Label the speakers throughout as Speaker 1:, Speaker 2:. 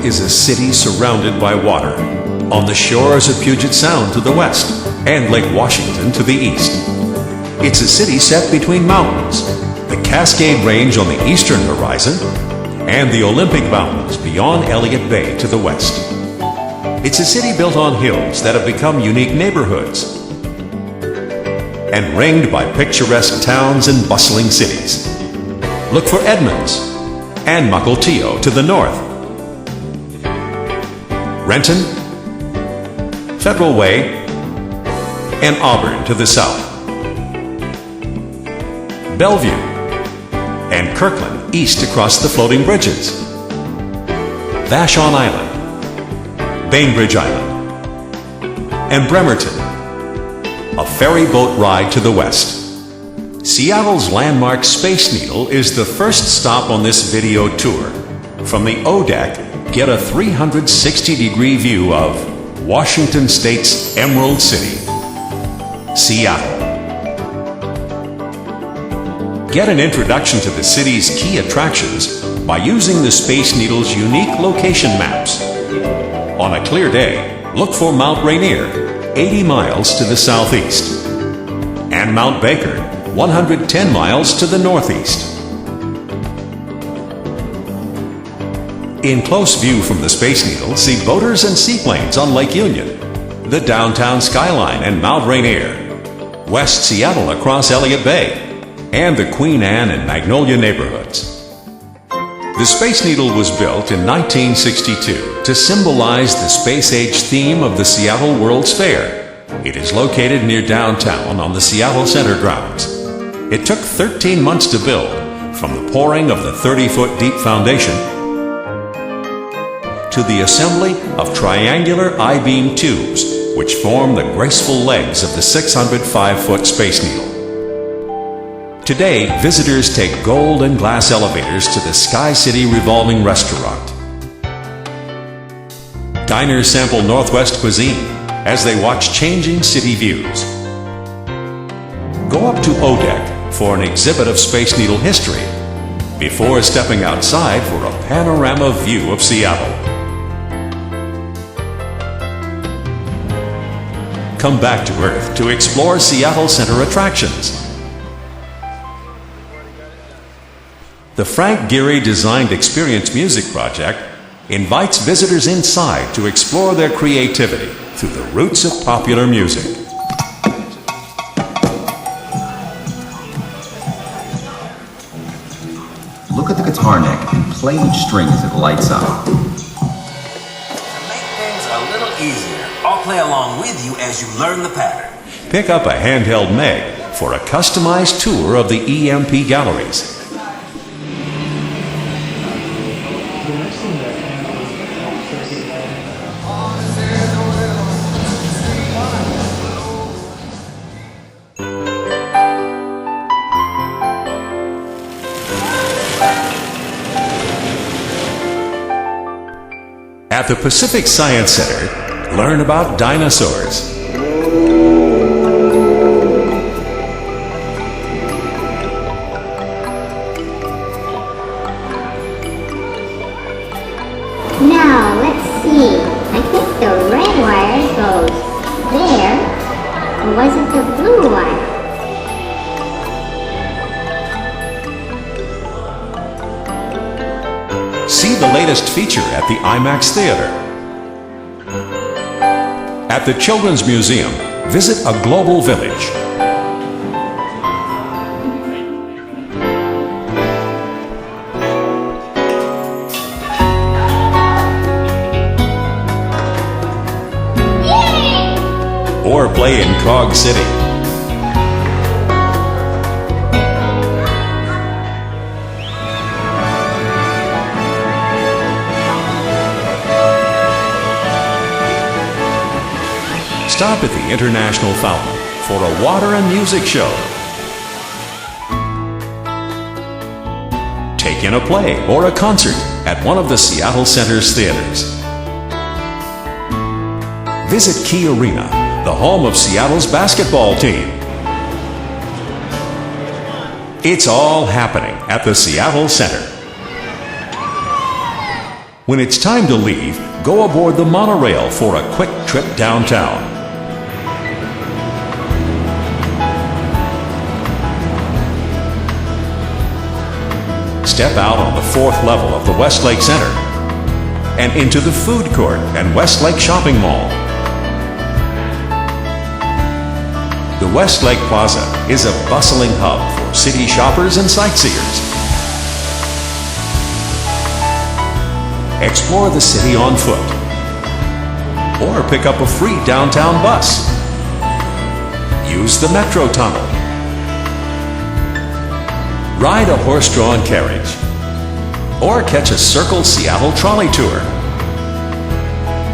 Speaker 1: is a city surrounded by water, on the shores of Puget Sound to the west and Lake Washington to the east. It's a city set between mountains, the Cascade Range on the eastern horizon, and the Olympic Mountains beyond Elliott Bay to the west. It's a city built on hills that have become unique neighborhoods and ringed by picturesque towns and bustling cities. Look for Edmonds and Mukilteo to the north, Renton, Federal Way, and Auburn to the south, Bellevue and Kirkland east across the floating bridges, Vashon Island, Bainbridge Island, and Bremerton, a ferry boat ride to the west. Seattle's landmark Space Needle is the first stop on this video tour. From the O-Deck, get a 360-degree view of Washington State's Emerald City, Seattle. Get an introduction to the city's key attractions by using the Space Needle's unique location maps. On a clear day, look for Mount Rainier, 80 miles to the southeast, and Mount Baker, 110 miles to the northeast. In close view from the Space Needle, see boaters and seaplanes on Lake Union, the downtown skyline and Mount Rainier, West Seattle across Elliott Bay, and the Queen Anne and Magnolia neighborhoods. The Space Needle was built in 1962 to symbolize the space-age theme of the Seattle World's Fair. It is located near downtown on the Seattle Center grounds. It took 13 months to build, from the pouring of the 30-foot deep foundation to the assembly of triangular I-beam tubes, which form the graceful legs of the 605-foot Space Needle. Today, visitors take gold and glass elevators to the Sky City Revolving Restaurant. Diners sample Northwest cuisine as they watch changing city views. Go up to O-Deck for an exhibit of Space Needle history before stepping outside for a panorama view of Seattle. Come back to Earth to explore Seattle Center attractions. The Frank Gehry Designed Experience Music Project invites visitors inside to explore their creativity through the roots of popular music.
Speaker 2: Look at the guitar neck and play each string as it lights up.
Speaker 3: To make things a little easier, I'll play along with you as you learn the pattern.
Speaker 1: Pick up a handheld Meg for a customized tour of the EMP galleries. At the Pacific Science Center, learn about dinosaurs.
Speaker 4: Now, let's see. I think the red wire goes there, or was it the blue wire?
Speaker 1: See the latest feature at the IMAX Theater. At the Children's Museum, visit a global village. Or play in Cog City. Stop at the International Fountain for a water and music show. Take in a play or a concert at one of the Seattle Center's theaters. Visit Key Arena, the home of Seattle's basketball team. It's all happening at the Seattle Center. When it's time to leave, go aboard the monorail for a quick trip downtown. Step out on the 4th level of the Westlake Center and into the food court and Westlake Shopping Mall. The Westlake Plaza is a bustling hub for city shoppers and sightseers. Explore the city on foot or pick up a free downtown bus. Use the Metro Tunnel. Ride a horse-drawn carriage or catch a Circle Seattle trolley tour.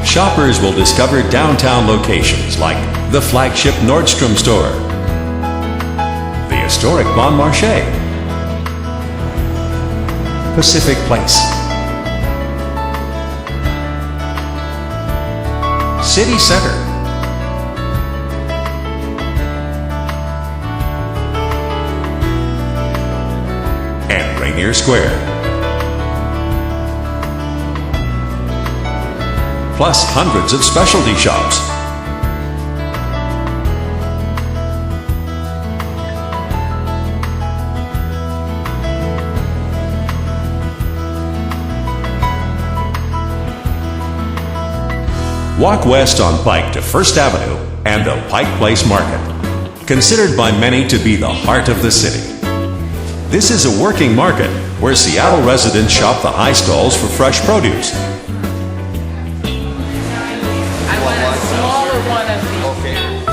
Speaker 1: Shoppers will discover downtown locations like the flagship Nordstrom store, the historic Bon Marché, Pacific Place, City Center, and Rainier Square. Plus hundreds of specialty shops. Walk west on Pike to First Avenue and the Pike Place Market, considered by many to be the heart of the city. This is a working market where Seattle residents shop the high stalls for fresh produce.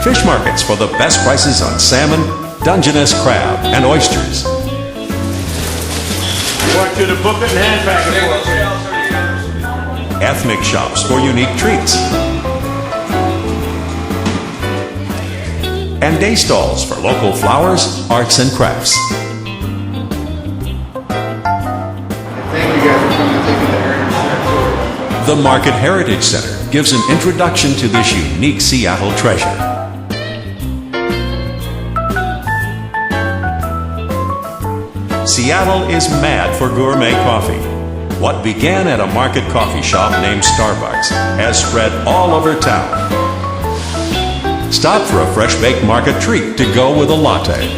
Speaker 1: Fish markets for the best prices on salmon, Dungeness crab, and oysters.
Speaker 5: I want you to book it and hand pack it for us.
Speaker 1: Ethnic shops for unique treats. And day stalls for local flowers, arts, and crafts.
Speaker 6: Thank you guys for coming and taking the Heritage Center tour.
Speaker 1: The Market Heritage Center gives an introduction to this unique Seattle treasure. Seattle is mad for gourmet coffee. What began at a market coffee shop named Starbucks has spread all over town. Stop for a fresh-baked market treat to go with a latte.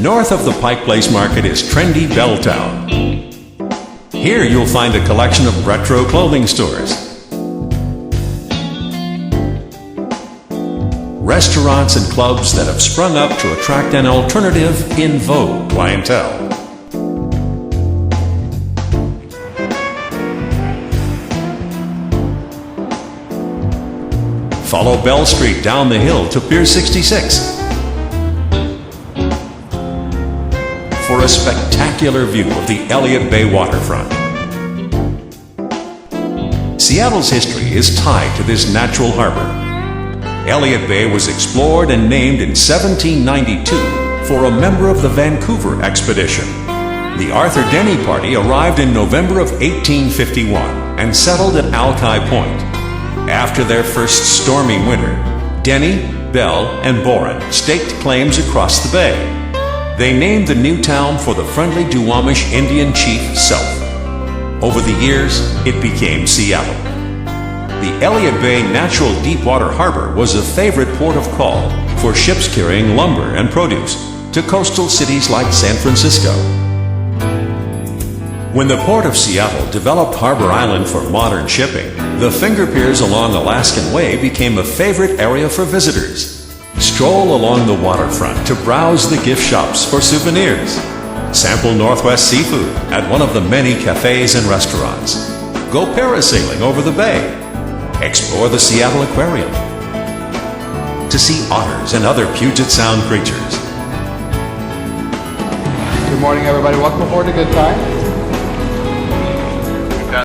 Speaker 1: North of the Pike Place Market is trendy Belltown. Here you'll find a collection of retro clothing stores, restaurants and clubs that have sprung up to attract an alternative, in vogue clientele. Follow Bell Street down the hill to Pier 66 for a spectacular view of the Elliott Bay waterfront. Seattle's history is tied to this natural harbor. Elliott Bay was explored and named in 1792 for a member of the Vancouver expedition. The Arthur Denny party arrived in November of 1851 and settled at Alki Point. After their first stormy winter, Denny, Bell, and Boren staked claims across the bay. They named the new town for the friendly Duwamish Indian chief Self. Over the years, it became Seattle. The Elliott Bay Natural Deepwater Harbor was a favorite port of call for ships carrying lumber and produce to coastal cities like San Francisco. When the Port of Seattle developed Harbor Island for modern shipping, the finger piers along Alaskan Way became a favorite area for visitors. Stroll along the waterfront to browse the gift shops for souvenirs. Sample Northwest seafood at one of the many cafes and restaurants. Go parasailing over the bay. Explore the Seattle Aquarium to see otters and other Puget Sound creatures.
Speaker 6: Good morning, everybody. Welcome aboard to Good Time.